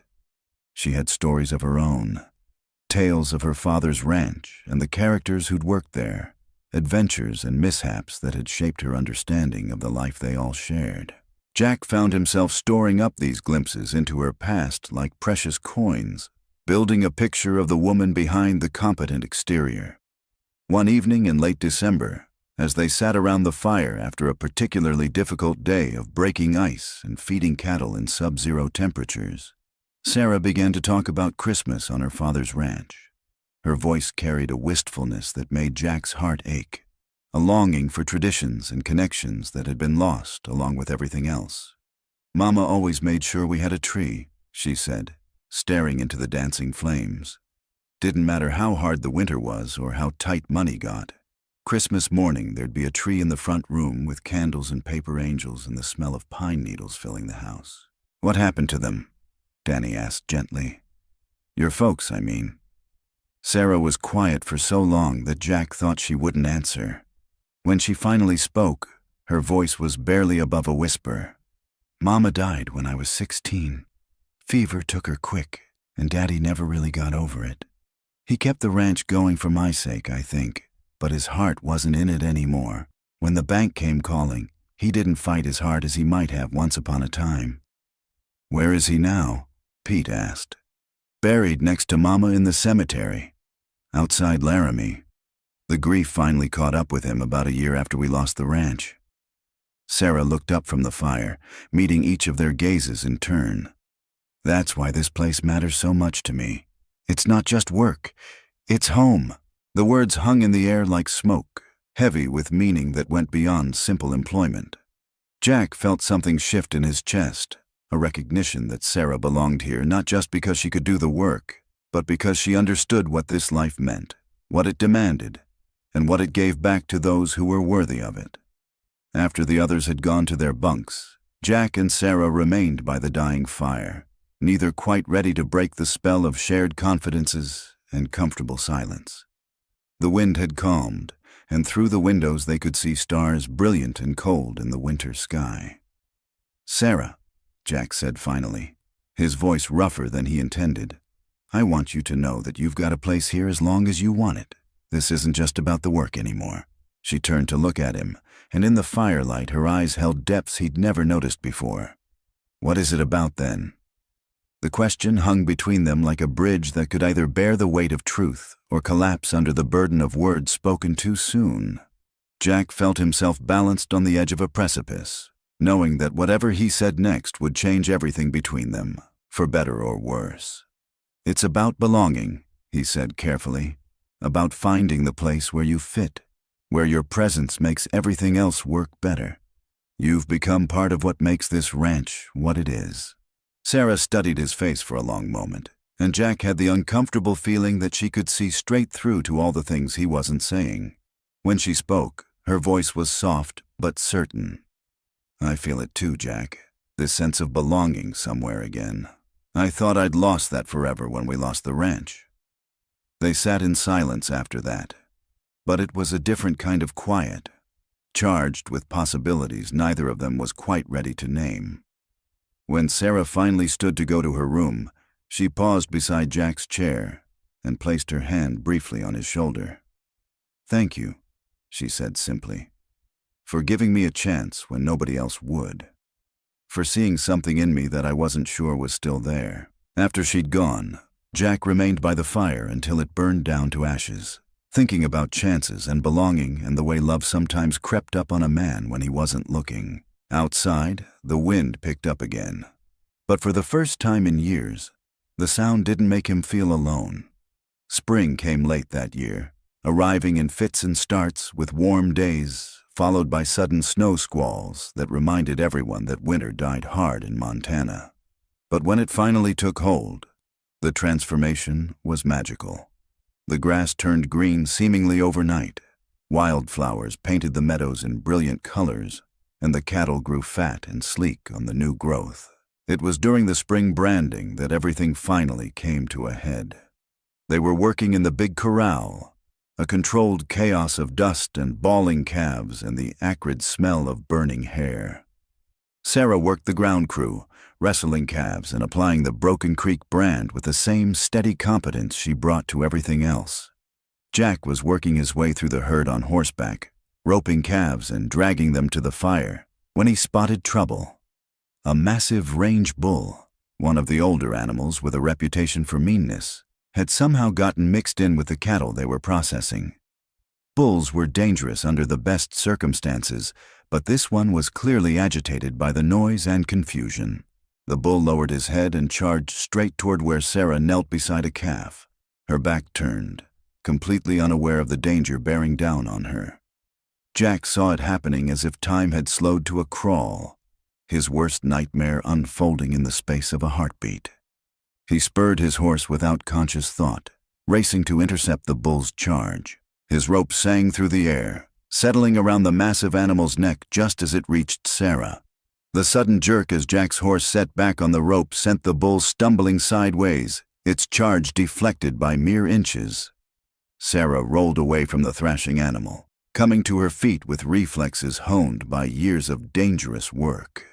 She had stories of her own, tales of her father's ranch and the characters who'd worked there, adventures and mishaps that had shaped her understanding of the life they all shared. Jack found himself storing up these glimpses into her past like precious coins, building a picture of the woman behind the competent exterior. One evening in late December, as they sat around the fire after a particularly difficult day of breaking ice and feeding cattle in sub-zero temperatures, Sarah began to talk about Christmas on her father's ranch. Her voice carried a wistfulness that made Jack's heart ache, a longing for traditions and connections that had been lost along with everything else. "Mama always made sure we had a tree," she said, staring into the dancing flames. Didn't matter how hard the winter was or how tight money got. Christmas morning, there'd be a tree in the front room with candles and paper angels and the smell of pine needles filling the house. "What happened to them?" Danny asked gently. "Your folks, I mean." Sarah was quiet for so long that Jack thought she wouldn't answer. When she finally spoke, her voice was barely above a whisper. "Mama died when I was 16. Fever took her quick, and Daddy never really got over it. He kept the ranch going for my sake, I think, but his heart wasn't in it anymore. When the bank came calling, he didn't fight as hard as he might have once upon a time." "Where is he now?" Pete asked. "Buried next to Mama in the cemetery, outside Laramie. The grief finally caught up with him about a year after we lost the ranch." Sarah looked up from the fire, meeting each of their gazes in turn. "That's why this place matters so much to me. It's not just work, it's home." The words hung in the air like smoke, heavy with meaning that went beyond simple employment. Jack felt something shift in his chest, a recognition that Sarah belonged here not just because she could do the work, but because she understood what this life meant, what it demanded, and what it gave back to those who were worthy of it. After the others had gone to their bunks, Jack and Sarah remained by the dying fire, neither quite ready to break the spell of shared confidences and comfortable silence. The wind had calmed, and through the windows they could see stars brilliant and cold in the winter sky. "Sarah," Jack said finally, his voice rougher than he intended, "I want you to know that you've got a place here as long as you want it. This isn't just about the work anymore." She turned to look at him, and in the firelight her eyes held depths he'd never noticed before. "What is it about then?" The question hung between them like a bridge that could either bear the weight of truth or collapse under the burden of words spoken too soon. Jack felt himself balanced on the edge of a precipice, knowing that whatever he said next would change everything between them, for better or worse. "It's about belonging," he said carefully, "about finding the place where you fit, where your presence makes everything else work better. You've become part of what makes this ranch what it is." Sarah studied his face for a long moment, and Jack had the uncomfortable feeling that she could see straight through to all the things he wasn't saying. When she spoke, her voice was soft but certain. "I feel it too, Jack. This sense of belonging somewhere again. I thought I'd lost that forever when we lost the ranch." They sat in silence after that, but it was a different kind of quiet, charged with possibilities neither of them was quite ready to name. When Sarah finally stood to go to her room, she paused beside Jack's chair and placed her hand briefly on his shoulder. "Thank you," she said simply, "for giving me a chance when nobody else would. For seeing something in me that I wasn't sure was still there." After she'd gone, Jack remained by the fire until it burned down to ashes, thinking about chances and belonging and the way love sometimes crept up on a man when he wasn't looking. Outside, the wind picked up again. But for the first time in years, the sound didn't make him feel alone. Spring came late that year, arriving in fits and starts with warm days, followed by sudden snow squalls that reminded everyone that winter died hard in Montana. But when it finally took hold, the transformation was magical. The grass turned green seemingly overnight, wildflowers painted the meadows in brilliant colors, and the cattle grew fat and sleek on the new growth. It was during the spring branding that everything finally came to a head. They were working in the big corral, a controlled chaos of dust and bawling calves and the acrid smell of burning hair. Sarah worked the ground crew, wrestling calves and applying the Broken Creek brand with the same steady competence she brought to everything else. Jack was working his way through the herd on horseback, roping calves and dragging them to the fire, when he spotted trouble. A massive range bull, one of the older animals with a reputation for meanness, had somehow gotten mixed in with the cattle they were processing. Bulls were dangerous under the best circumstances, but this one was clearly agitated by the noise and confusion. The bull lowered his head and charged straight toward where Sarah knelt beside a calf, her back turned, completely unaware of the danger bearing down on her. Jack saw it happening as if time had slowed to a crawl, his worst nightmare unfolding in the space of a heartbeat. He spurred his horse without conscious thought, racing to intercept the bull's charge. His rope sang through the air, settling around the massive animal's neck just as it reached Sarah. The sudden jerk as Jack's horse set back on the rope sent the bull stumbling sideways, its charge deflected by mere inches. Sarah rolled away from the thrashing animal, coming to her feet with reflexes honed by years of dangerous work.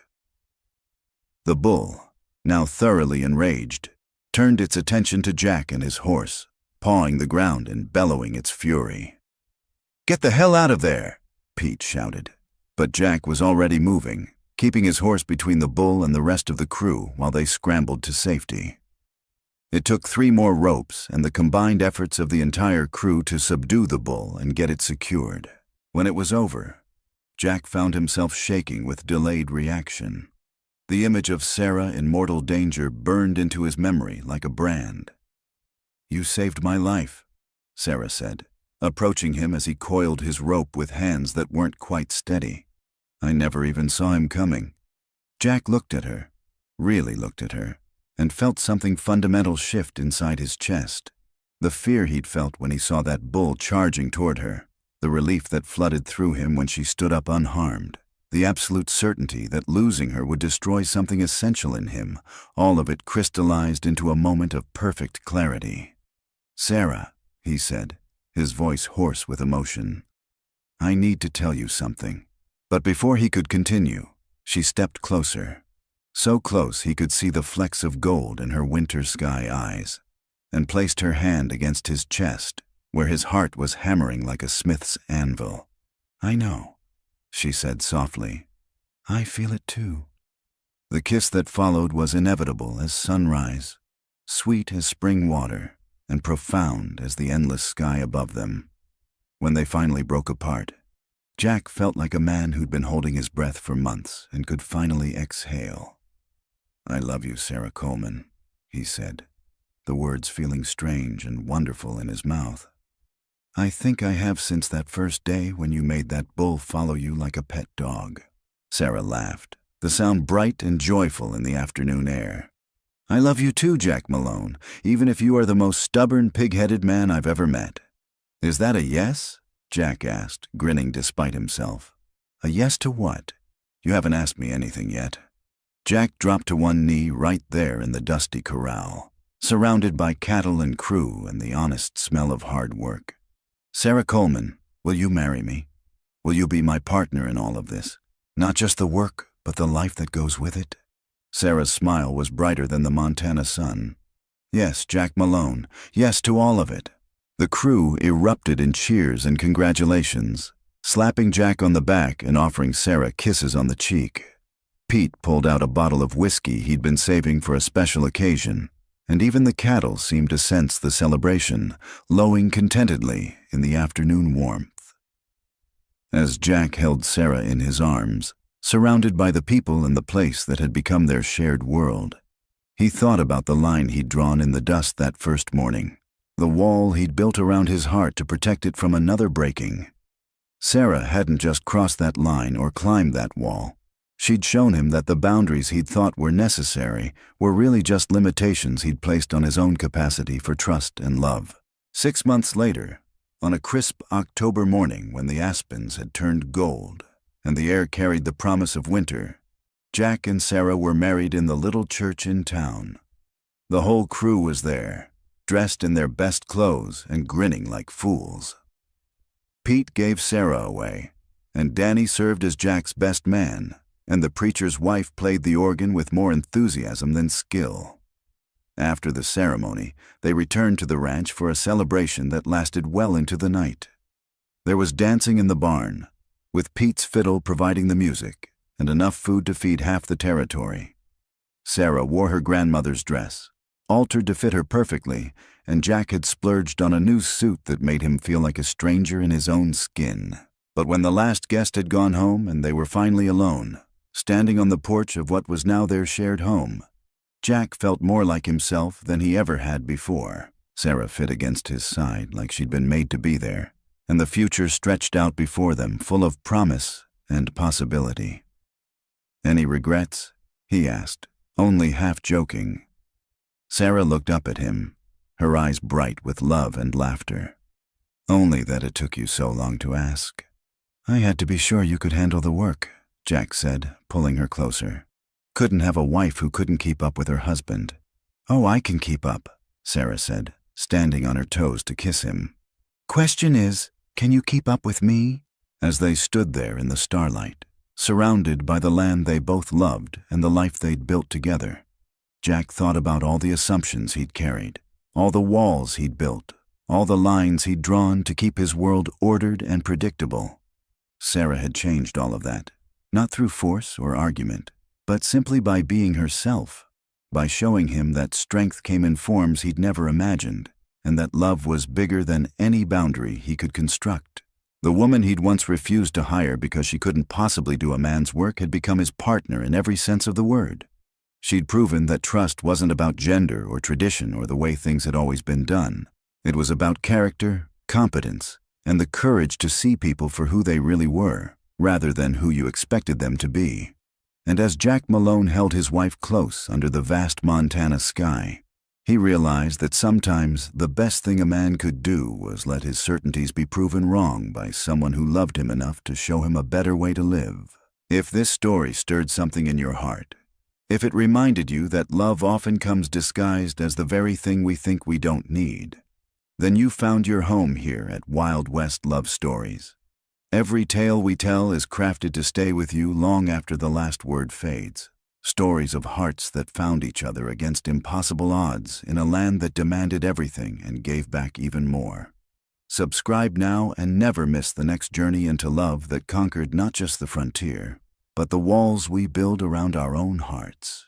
The bull, now thoroughly enraged, turned its attention to Jack and his horse, pawing the ground and bellowing its fury. "Get the hell out of there!" Pete shouted. But Jack was already moving, keeping his horse between the bull and the rest of the crew while they scrambled to safety. It took 3 more ropes and the combined efforts of the entire crew to subdue the bull and get it secured. When it was over, Jack found himself shaking with delayed reaction. The image of Sarah in mortal danger burned into his memory like a brand. "You saved my life," Sarah said, approaching him as he coiled his rope with hands that weren't quite steady. "I never even saw him coming." Jack looked at her, really looked at her, and felt something fundamental shift inside his chest. The fear he'd felt when he saw that bull charging toward her, the relief that flooded through him when she stood up unharmed, the absolute certainty that losing her would destroy something essential in him, all of it crystallized into a moment of perfect clarity. "Sarah," he said, his voice hoarse with emotion, "I need to tell you something." But before he could continue, she stepped closer, so close he could see the flecks of gold in her winter sky eyes, and placed her hand against his chest, where his heart was hammering like a smith's anvil. "I know," she said softly. "I feel it too." The kiss that followed was inevitable as sunrise, sweet as spring water, and profound as the endless sky above them. When they finally broke apart, Jack felt like a man who'd been holding his breath for months and could finally exhale. "I love you, Sarah Coleman," he said, the words feeling strange and wonderful in his mouth. "I think I have since that first day when you made that bull follow you like a pet dog." Sarah laughed, the sound bright and joyful in the afternoon air. I love you too, Jack Malone, even if you are the most stubborn, pig-headed man I've ever met. Is that a yes? Jack asked, grinning despite himself. A yes to what? You haven't asked me anything yet. Jack dropped to one knee right there in the dusty corral, surrounded by cattle and crew and the honest smell of hard work. Sarah Coleman, will you marry me? Will you be my partner in all of this? Not just the work, but the life that goes with it? Sarah's smile was brighter than the Montana sun. Yes, Jack Malone, yes to all of it. The crew erupted in cheers and congratulations, slapping Jack on the back and offering Sarah kisses on the cheek. Pete pulled out a bottle of whiskey he'd been saving for a special occasion, and even the cattle seemed to sense the celebration, lowing contentedly in the afternoon warmth. As Jack held Sarah in his arms, surrounded by the people and the place that had become their shared world, he thought about the line he'd drawn in the dust that first morning, the wall he'd built around his heart to protect it from another breaking. Sarah hadn't just crossed that line or climbed that wall. She'd shown him that the boundaries he'd thought were necessary were really just limitations he'd placed on his own capacity for trust and love. 6 months later, on a crisp October morning when the aspens had turned gold and the air carried the promise of winter, Jack and Sarah were married in the little church in town. The whole crew was there, dressed in their best clothes and grinning like fools. Pete gave Sarah away, and Danny served as Jack's best man, and the preacher's wife played the organ with more enthusiasm than skill. After the ceremony, they returned to the ranch for a celebration that lasted well into the night. There was dancing in the barn, with Pete's fiddle providing the music, and enough food to feed half the territory. Sarah wore her grandmother's dress, altered to fit her perfectly, and Jack had splurged on a new suit that made him feel like a stranger in his own skin. But when the last guest had gone home and they were finally alone, standing on the porch of what was now their shared home, Jack felt more like himself than he ever had before. Sarah fit against his side like she'd been made to be there, and the future stretched out before them full of promise and possibility. Any regrets? He asked, only half joking. Sarah looked up at him, her eyes bright with love and laughter. Only that it took you so long to ask. I had to be sure you could handle the work, Jack said, pulling her closer. Couldn't have a wife who couldn't keep up with her husband. Oh, I can keep up, Sarah said, standing on her toes to kiss him. Question is, can you keep up with me? As they stood there in the starlight, surrounded by the land they both loved and the life they'd built together, Jack thought about all the assumptions he'd carried, all the walls he'd built, all the lines he'd drawn to keep his world ordered and predictable. Sarah had changed all of that, not through force or argument, but simply by being herself, by showing him that strength came in forms he'd never imagined, and that love was bigger than any boundary he could construct. The woman he'd once refused to hire because she couldn't possibly do a man's work had become his partner in every sense of the word. She'd proven that trust wasn't about gender or tradition or the way things had always been done. It was about character, competence, and the courage to see people for who they really were, rather than who you expected them to be. And as Jack Malone held his wife close under the vast Montana sky, he realized that sometimes the best thing a man could do was let his certainties be proven wrong by someone who loved him enough to show him a better way to live. If this story stirred something in your heart, if it reminded you that love often comes disguised as the very thing we think we don't need, then you found your home here at Wild West Love Stories. Every tale we tell is crafted to stay with you long after the last word fades. Stories of hearts that found each other against impossible odds in a land that demanded everything and gave back even more. Subscribe now and never miss the next journey into love that conquered not just the frontier, but the walls we build around our own hearts.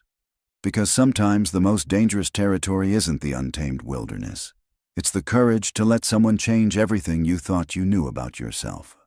Because sometimes the most dangerous territory isn't the untamed wilderness. It's the courage to let someone change everything you thought you knew about yourself.